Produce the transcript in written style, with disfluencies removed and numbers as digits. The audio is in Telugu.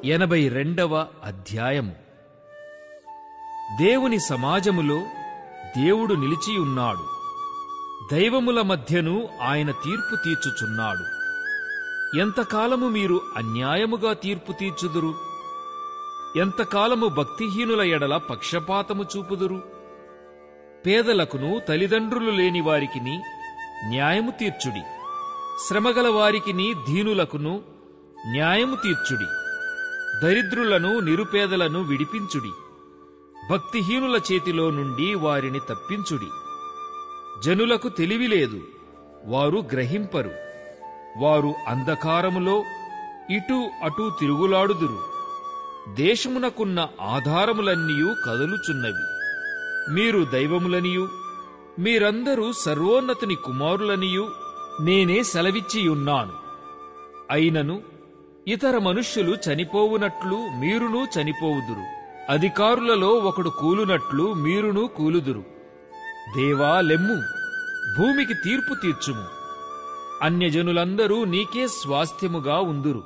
82వ అధ్యాయము. దేవుని సమాజములో దేవుడు నిలిచియున్నాడు. దైవముల మధ్యను ఆయన తీర్పు తీర్చుచున్నాడు. ఎంతకాలము మీరు అన్యాయముగా తీర్పు తీర్చుదురు? ఎంతకాలము భక్తిహీనుల ఎడల పక్షపాతము చూపుదురు? పేదలకును తల్లిదండ్రులు లేని వారికిని న్యాయము తీర్చుడి. శ్రమగల వారికిని దీనులకును న్యాయము తీర్చుడి. దరిద్రులను నిరుపేదలను విడిపించుడి. భక్తిహీనుల చేతిలో నుండి వారిని తప్పించుడి. జనులకు తెలివిలేదు, వారు గ్రహింపరు. వారు అంధకారములో ఇటూ అటూ తిరుగులాడుదురు. దేశమునకున్న ఆధారములన్నీయూ కదలుచున్నవి. మీరు దైవములనియూ మీరందరూ సర్వోన్నతుని కుమారులనియూ నేనే సెలవిచ్చియున్నాను. అయినను ఇతర మనుష్యులు చనిపోవునట్లు మీరునూ చనిపోవుదురు. అధికారులలో ఒకడు కూలునట్లు మీరునూ కూలుదురు. దేవా, లెమ్ము, భూమికి తీర్పు తీర్చుము. అన్యజనులందరూ నీకే స్వాస్థ్యముగా ఉందురు.